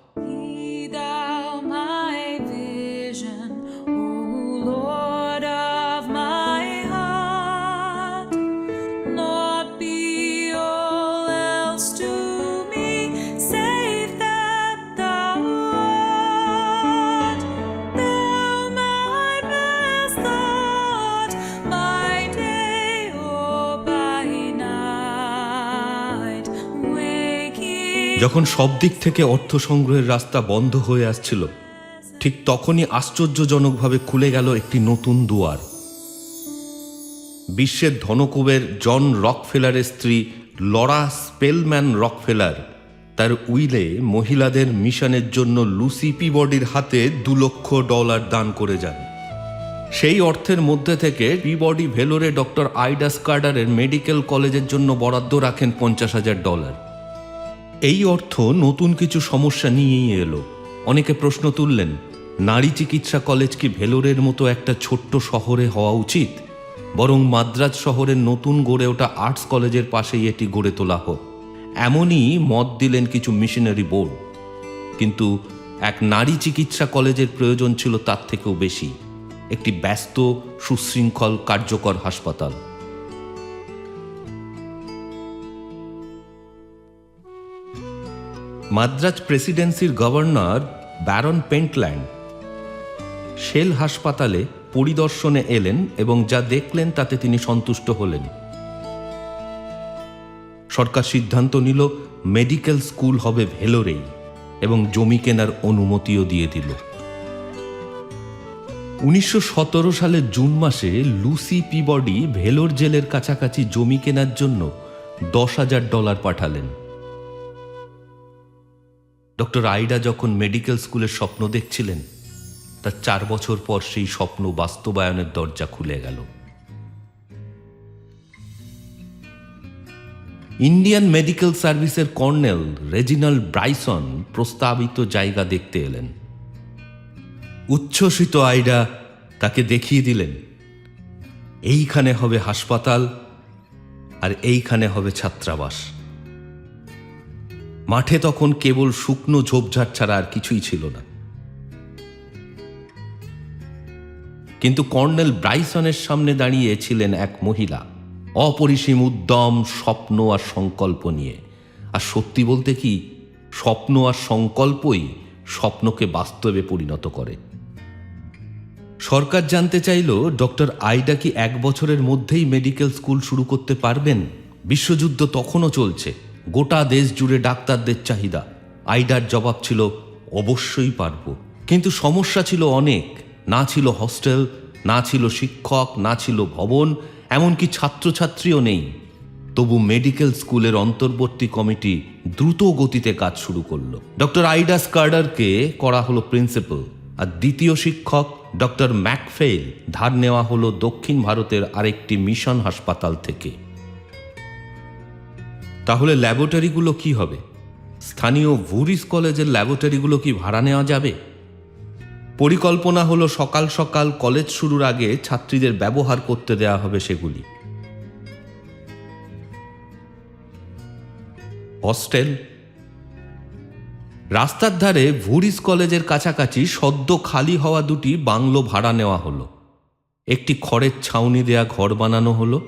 যখন সব দিক থেকে অর্থ সংগ্রহের রাস্তা বন্ধ হয়ে আসছিল, ঠিক তখনই আশ্চর্যজনকভাবে খুলে গেল একটি নতুন দুয়ার। বিশ্বের ধনকুবের জন রকফেলারের স্ত্রী লরা স্পেলম্যান রকফেলার তার উইলে মহিলাদের মিশনের জন্য লুসি পিবডির হাতে $2 লক্ষ দান করে যান। সেই অর্থের মধ্যে থেকে পিবডি ভেলোরে ডক্টর আইডা স্কার্ডারের মেডিকেল কলেজের জন্য বরাদ্দ রাখেন $50,000। এই অর্থ নতুন কিছু সমস্যা নিয়েই এলো। অনেকে প্রশ্ন তুললেন, নারী চিকিৎসা কলেজ কি ভেলোরের মতো একটা ছোট্ট শহরে হওয়া উচিত? বরং মাদ্রাজ শহরের নতুন গড়ে ওঠা আর্টস কলেজের পাশেই এটি গড়ে তোলা হোক, এমনই মত দিলেন কিছু মিশনারি বোর্ড। কিন্তু এক নারী চিকিৎসা কলেজের প্রয়োজন ছিল তার থেকেও বেশি, একটি ব্যস্ত, সুশৃঙ্খল, কার্যকর হাসপাতাল। মাদ্রাজ প্রেসিডেন্সির গভর্নর ব্যারন পেন্টল্যান্ড শেল হাসপাতালে পরিদর্শনে এলেন এবং যা দেখলেন তাতে তিনি সন্তুষ্ট হলেন। সরকার সিদ্ধান্ত নিল মেডিকেল স্কুল হবে ভেলোরেই এবং জমি কেনার অনুমতিও দিয়ে দিল। 1917 সালের জুন মাসে লুসি পিবডি ভেলোর জেলের কাছাকাছি জমি কেনার জন্য $10,000 পাঠালেন। ডক্টর আইডা যখন মেডিকেল স্কুলের স্বপ্ন দেখছিলেন, তার 4 বছর পর সেই স্বপ্ন বাস্তবায়নের দরজা খুলে গেল। ইন্ডিয়ান মেডিকেল সার্ভিসের কর্নেল রেজিনাল্ড ব্রাইসন প্রস্তাবিত জায়গা দেখতে এলেন। উচ্ছ্বসিত আইডা তাকে দেখিয়ে দিলেন, এইখানে হবে হাসপাতাল আর এইখানে হবে ছাত্রাবাস। মাঠে তখন কেবল শুকনো ঝোপঝাড় ছাড়া আর কিছুই ছিল না। কিন্তু কর্নেল ব্রাইসনের সামনে দাঁড়িয়ে ছিলেন এক মহিলা, অপরিসীম উদ্যম, স্বপ্ন আর সংকল্প নিয়ে। আর সত্যি বলতে কি, স্বপ্ন আর সংকল্পই স্বপ্নকে বাস্তবে পরিণত করে। সরকার জানতে চাইল ডক্টর আইডা কি 1 বছরের মধ্যেই মেডিকেল স্কুল শুরু করতে পারবেন। বিশ্বযুদ্ধ তখনও চলছে, গোটা দেশ জুড়ে ডাক্তারদের চাহিদা। আইডার জবাব ছিল, অবশ্যই পারব। কিন্তু সমস্যা ছিল অনেক। না ছিল হস্টেল, না ছিল শিক্ষক, না ছিল ভবন, এমনকি ছাত্রছাত্রীও নেই। তবু মেডিকেল স্কুলের অন্তর্বর্তী কমিটি দ্রুত গতিতে কাজ শুরু করল। ডক্টর আইডা স্কার্ডারকে করা হলো প্রিন্সিপাল, আর দ্বিতীয় শিক্ষক ডক্টর ম্যাকফেইল ধার নেওয়া হলো দক্ষিণ ভারতের আরেকটি মিশন হাসপাতাল থেকে। তাহলে ল্যাবরেটরিগুলো কি হবে? স্থানীয় ভুরিস কলেজের ল্যাবরেটরিগুলো কি ভাড়া নেওয়া যাবে? পরিকল্পনা হলো সকাল সকাল কলেজ শুরুর আগে ছাত্রীদের ব্যবহার করতে দেওয়া হবে সেগুলি। হস্টেল। রাস্তার ধারে ভুরিস কলেজের কাছাকাছি সদ্য খালি হওয়া দুটি বাংলো ভাড়া নেওয়া হলো। একটি খড়ের ছাউনি দেয়া ঘর বানানো হলো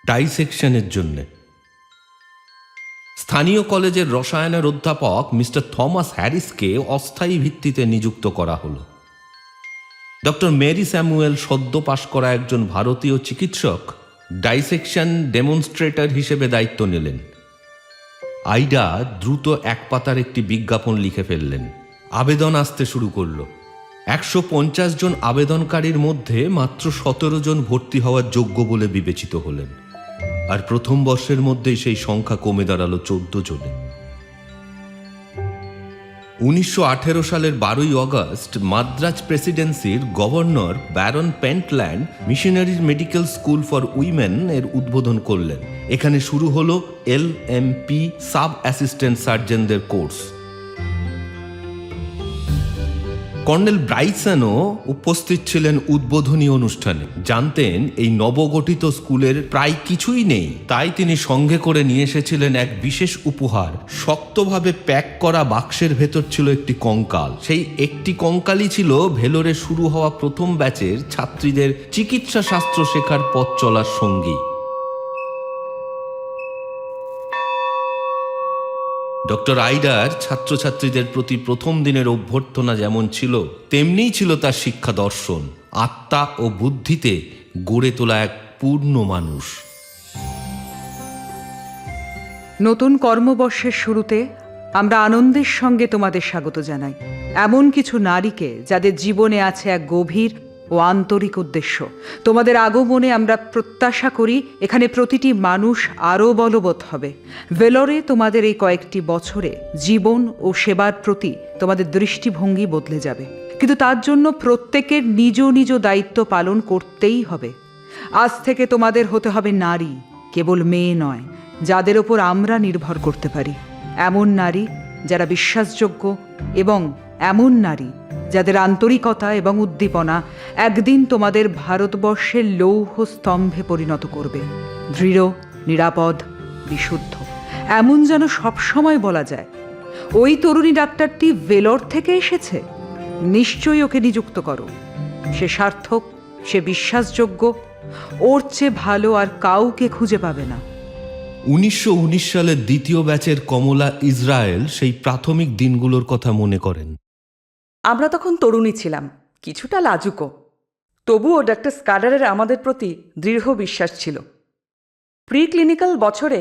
ডাইসেকশনের জন্য। স্থানীয় কলেজের রসায়নের অধ্যাপক মিস্টার থমাস হ্যারিসকে অস্থায়ী ভিত্তিতে নিযুক্ত করা হলো। ডক্টর মেরি স্যামুয়েল সদ্য পাশ করা একজন ভারতীয় চিকিৎসক ডাইসেকশন ডেমনস্ট্রেটর হিসেবে দায়িত্ব নিলেন। আইডা দ্রুত এক পাতার একটি বিজ্ঞাপন লিখে ফেললেন। আবেদন আসতে শুরু করল। 150 জন আবেদনকারীর মধ্যে মাত্র 17 জন ভর্তি হওয়ার যোগ্য বলে বিবেচিত হলেন, আর প্রথম বর্ষের মধ্যেই সেই সংখ্যা কমে দাঁড়ালো 14 জনে। 1918 সালের 12ই অগস্ট মাদ্রাজ প্রেসিডেন্সির governor baron Pentland missionary medical school for women এর উদ্বোধন করলেন। এখানে শুরু হলো LMP সাব অ্যাসিস্ট্যান্ট সার্জনদের কোর্স। কর্নেল ব্রাইসনও উপস্থিত ছিলেন উদ্বোধনী অনুষ্ঠানে। জানতেন এই নবগঠিত স্কুলের প্রায় কিছুই নেই, তাই তিনি সঙ্গে করে নিয়ে এসেছিলেন এক বিশেষ উপহার। শক্তভাবে প্যাক করা বাক্সের ভেতর ছিল একটি কঙ্কাল। সেই একটি কঙ্কালই ছিল ভেলোরে শুরু হওয়া প্রথম ব্যাচের ছাত্রীদের চিকিৎসা শাস্ত্র শেখার পথ চলার সঙ্গী। ডক্টর আইডার ছাত্রছাত্রীদের প্রতি প্রথম দিনের অভ্যর্থনা যেমন ছিল, তেমনিই ছিল তার শিক্ষা দর্শন। আত্মা ও বুদ্ধিতে গড়ে তোলা এক পূর্ণ মানুষ। নতুন কর্মবর্ষের শুরুতে আমরা আনন্দের সঙ্গে তোমাদের স্বাগত জানাই। এমন কিছু নারীকে যাদের জীবনে আছে এক গভীর ও আন্তরিক উদ্দেশ্য। তোমাদের আগমনে আমরা প্রত্যাশা করি এখানে প্রতিটি মানুষ আরও বলবৎ হবে। ভেলোরে তোমাদের এই কয়েকটি বছরে জীবন ও সেবার প্রতি তোমাদের দৃষ্টিভঙ্গি বদলে যাবে, কিন্তু তার জন্য প্রত্যেকের নিজ নিজ দায়িত্ব পালন করতেই হবে। আজ থেকে তোমাদের হতে হবে নারী, কেবল মেয়ে নয়, যাদের ওপর আমরা নির্ভর করতে পারি। এমন নারী যারা বিশ্বাসযোগ্য এবং এমন নারী যাদের আন্তরিকতা এবং উদ্দীপনা একদিন তোমাদের ভারতবর্ষের লৌহ স্তম্ভে পরিণত করবে। দৃঢ়, নিরাপদ, বিশুদ্ধ, এমন যেন সবসময় বলা যায় ওই তরুণী ডাক্তারটি ভেলোর থেকে এসেছে। নিশ্চয়ই ওকে নিযুক্ত করো। সে সার্থক, সে বিশ্বাসযোগ্য, ওর চেয়ে ভালো আর কাউকে খুঁজে পাবে না। 1919 সালের দ্বিতীয় ব্যাচের কমলা ইসরায়েল সেই প্রাথমিক দিনগুলোর কথা মনে করেন। আমরা তখন তরুণী ছিলাম, কিছুটা লাজুকও। তবুও ডক্টর স্কাডারের আমাদের প্রতি দৃঢ় বিশ্বাস ছিল। প্রি ক্লিনিক্যাল বছরে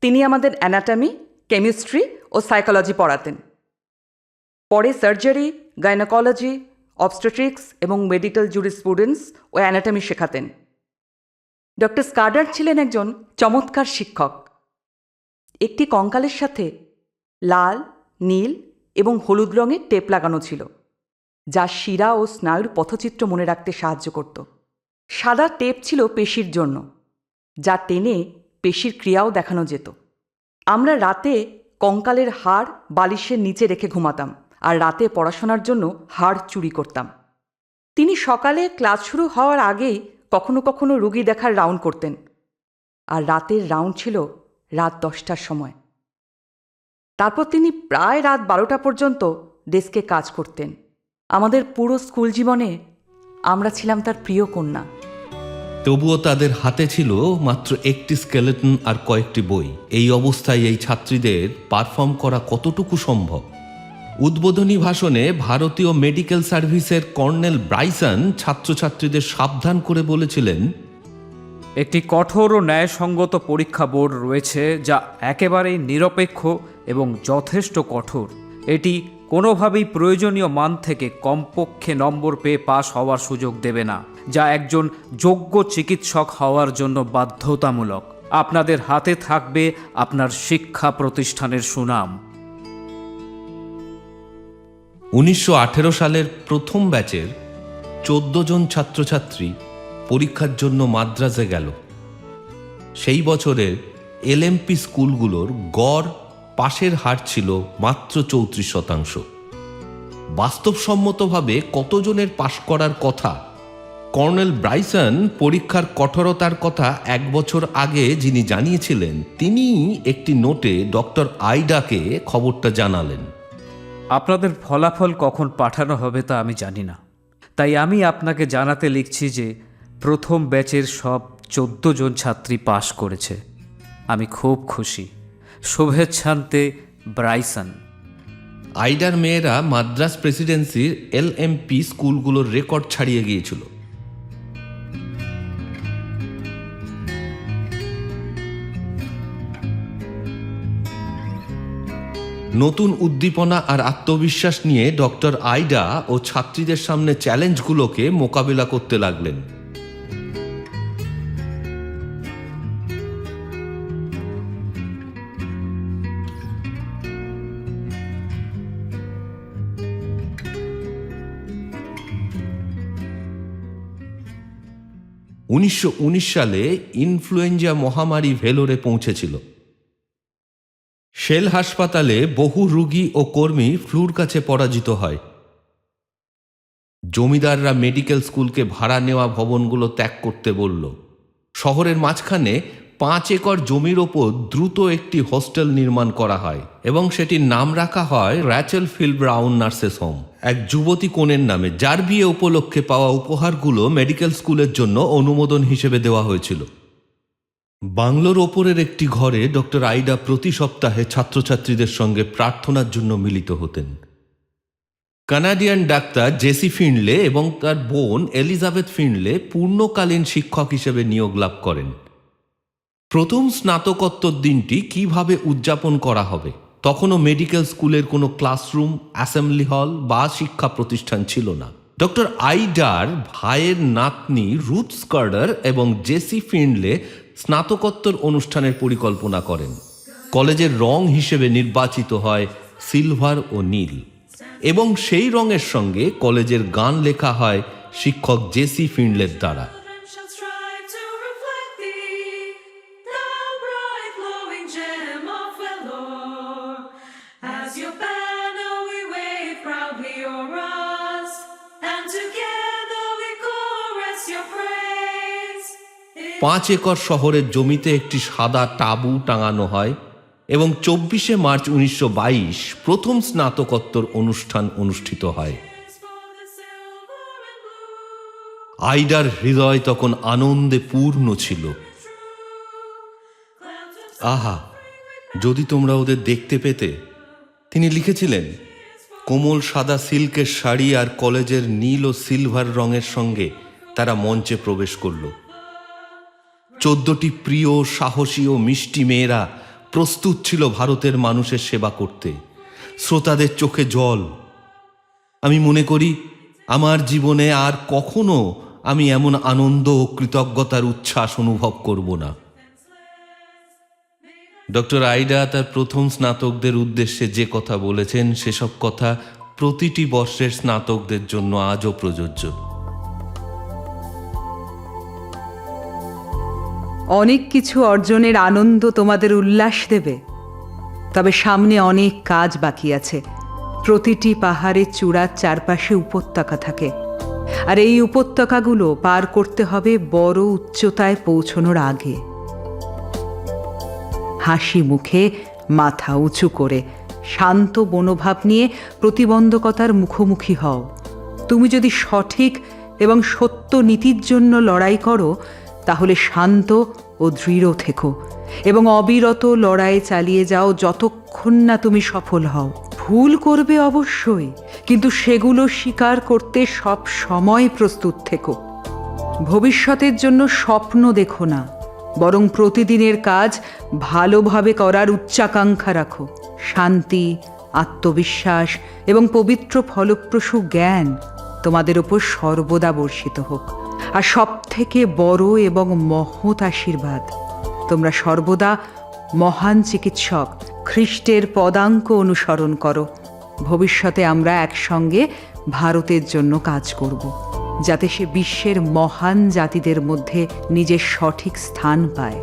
তিনি আমাদের অ্যানাটমি, কেমিস্ট্রি ও সাইকোলজি পড়াতেন। পরে সার্জারি, গাইনোকোলজি, অবস্টেট্রিক্স এবং মেডিকেল জুরিসপ্রুডেন্স ও অ্যানাটমি শেখাতেন। ডক্টর স্কাডার ছিলেন একজন চমৎকার শিক্ষক। একটি কঙ্কালের সাথে লাল, নীল এবং হলুদ রঙের টেপ লাগানো ছিল, যা শিরা ও স্নায়ুর পথচিত্র মনে রাখতে সাহায্য করত। সাদা টেপ ছিল পেশির জন্য, যা টেনে পেশির ক্রিয়াও দেখানো যেত। আমরা রাতে কঙ্কালের হাড় বালিশের নিচে রেখে ঘুমাতাম, আর রাতে পড়াশোনার জন্য হাড় চুরি করতাম। তিনি সকালে ক্লাস শুরু হওয়ার আগেই কখনো কখনো রুগী দেখার রাউন্ড করতেন, আর রাতের রাউন্ড ছিল রাত 10টার সময়। তারপর তিনি প্রায় রাত 12টা পর্যন্ত ডেস্কে কাজ করতেন। আমাদের পুরো স্কুল জীবনে আমরা ছিলাম তার প্রিয় কন্যা। তবুও তাদের হাতে ছিল মাত্র একটি স্কেলেটন আর কয়েকটি বই। এই অবস্থায় এই ছাত্রীদের পারফর্ম করা কতটুকু সম্ভব? উদ্বোধনী ভাষণে ভারতীয় মেডিকেল সার্ভিসের কর্নেল ব্রাইসন ছাত্রছাত্রীদের সাবধান করে বলেছিলেন, একটি কঠোর ও ন্যায়সঙ্গত পরীক্ষা বোর্ড রয়েছে, যা একেবারেই নিরপেক্ষ এবং যথেষ্ট কঠোর। এটি কোনোভাবেই প্রয়োজনীয় মান থেকে কমপক্ষে নম্বর পেয়ে পাশ হওয়ার সুযোগ দেবে না, যা একজন যোগ্য চিকিৎসক হওয়ার জন্য বাধ্যতামূলক। আপনাদের হাতে থাকবে আপনার শিক্ষা প্রতিষ্ঠানের সুনাম। 1918 সালের প্রথম ব্যাচের 14 জন ছাত্রছাত্রী পরীক্ষার জন্য মাদ্রাজে গেল। সেই বছরের LMP স্কুলগুলোর গড় পাশের হার ছিল মাত্র 34%। বাস্তবসম্মতভাবে কতজনের পাশ করার কথা কর্নেল ব্রাইসন পরীক্ষার কঠোরতার কথা 1 বছর আগে যিনি জানিয়েছিলেন, তিনি একটি নোটে ডক্টর আইডাকে খবরটা জানালেন। আপনাদের ফলাফল কখন পাঠানো হবে তা আমি জানি না, তাই আমি আপনাকে জানাতে লিখছি যে প্রথম ব্যাচের সব 14 জন ছাত্রী পাশ করেছে। আমি খুব খুশি। শুভেচ্ছান্তে, ব্রাইসন। আইডার মেয়েরা মাদ্রাস প্রেসিডেন্সির LMP স্কুলগুলোর রেকর্ড ছাড়িয়ে গিয়েছিল। নতুন উদ্দীপনা আর আত্মবিশ্বাস নিয়ে ডক্টর আইডা ও ছাত্রীদের সামনে চ্যালেঞ্জগুলোকে মোকাবিলা করতে লাগলেন। উনিশশো সালে ইনফ্লুয়েঞ্জা মহামারী ভেলোরে পৌঁছেছিল। শেল হাসপাতালে বহু রোগী ও কর্মী ফ্লুর কাছে পরাজিত হয়। জমিদাররা মেডিকেল স্কুলকে ভাড়া নেওয়া ভবনগুলো ত্যাগ করতে বলল। শহরের মাঝখানে 5 একর জমির ওপর দ্রুত একটি হোস্টেল নির্মাণ করা হয় এবং সেটির নাম রাখা হয় Rachel Phil Brown nurses home, এক যুবতী কনের নামে, যার বিয়ে উপলক্ষে পাওয়া উপহারগুলো মেডিকেল স্কুলের জন্য অনুমোদন হিসেবে দেওয়া হয়েছিল। বাংলোর ওপরের একটি ঘরে ডক্টর আইডা প্রতি সপ্তাহে ছাত্রছাত্রীদের সঙ্গে প্রার্থনার জন্য মিলিত হতেন। কানাডিয়ান ডাক্তার জেসি ফিনলে এবং তার বোন এলিজাবেথ ফিনলে পূর্ণকালীন শিক্ষক হিসেবে নিয়োগ লাভ করেন। প্রথম স্নাতকোত্তর দিনটি কিভাবে উদযাপন করা হবে, তখনও মেডিকেল স্কুলের কোনো ক্লাসরুম, অ্যাসেম্বলি হল বা শিক্ষা প্রতিষ্ঠান ছিল না। ডক্টর আইডার ভাইয়ের নাতনি রুথ স্কার্ডার এবং জেসি ফিনলে স্নাতকোত্তর অনুষ্ঠানের পরিকল্পনা করেন। কলেজের রং হিসেবে নির্বাচিত হয় সিলভার ও নীল, এবং সেই রঙের সঙ্গে কলেজের গান লেখা হয় শিক্ষক জেসি ফিনলের দ্বারা। পাঁচ একর শহরের জমিতে একটি সাদা তাঁবু টাঙানো হয় এবং 24শে মার্চ 1922 প্রথম স্নাতকোত্তর অনুষ্ঠান অনুষ্ঠিত হয়। আইডার হৃদয় তখন আনন্দে পূর্ণ ছিল। আহা, যদি তোমরা ওদের দেখতে পেতে, তিনি লিখেছিলেন। কোমল সাদা সিল্কের শাড়ি আর কলেজের নীল ও সিলভার রঙের সঙ্গে তারা মঞ্চে প্রবেশ করল। 14টি প্রিয়, সাহসী ও মিষ্টি মেয়েরা প্রস্তুত ছিল ভারতের মানুষের সেবা করতে। শ্রোতাদের চোখে জল। আমি মনে করি আমার জীবনে আর কখনো আমি এমন আনন্দ ও কৃতজ্ঞতার উচ্ছ্বাস অনুভব করব না। ডক্টর আইডা তার প্রথম স্নাতকদের উদ্দেশ্যে যে কথা বলেছেন, সেসব কথা প্রতিটি বর্ষের স্নাতকদের জন্য আজও প্রযোজ্য। অনেক কিছু অর্জনের আনন্দ তোমাদের উল্লাস দেবে, তবে সামনে অনেক কাজ বাকি আছে। প্রতিটি পাহাড়ের চূড়ার চারপাশে উপত্যকা থাকে, আর এই উপত্যকাগুলো পার করতে হবে বড় উচ্চতায় পৌঁছানোর আগে। হাসি মুখে, মাথা উঁচু করে, শান্ত মনোভাব নিয়ে প্রতিবন্ধকতার মুখোমুখি হও। তুমি যদি সঠিক এবং সত্য নীতির জন্য লড়াই করো, তাহলে শান্ত ও দৃঢ় থেকো এবং অবিরত লড়াই চালিয়ে যাও যতক্ষণ না তুমি সফল হও। ভুল করবে অবশ্যই, কিন্তু সেগুলো স্বীকার করতে সব সময় প্রস্তুত থেকো। ভবিষ্যতের জন্য স্বপ্ন দেখো না, বরং প্রতিদিনের কাজ ভালোভাবে করার উচ্চাকাঙ্ক্ষা রাখো। শান্তি, আত্মবিশ্বাস এবং পবিত্র ফলপ্রসূ জ্ঞান তোমাদের উপর সর্বদা বর্ষিত হোক। আর সব থেকে বড় এবং মহৎ আশীর্বাদ, তোমরা সর্বদা মহান চিকিৎসক খ্রিস্টের পদাঙ্ক অনুসরণ করো। ভবিষ্যতে আমরা একসঙ্গে ভারতের জন্য কাজ করব, যাতে সে বিশ্বের মহান জাতিদের মধ্যে নিজের সঠিক স্থান পায়।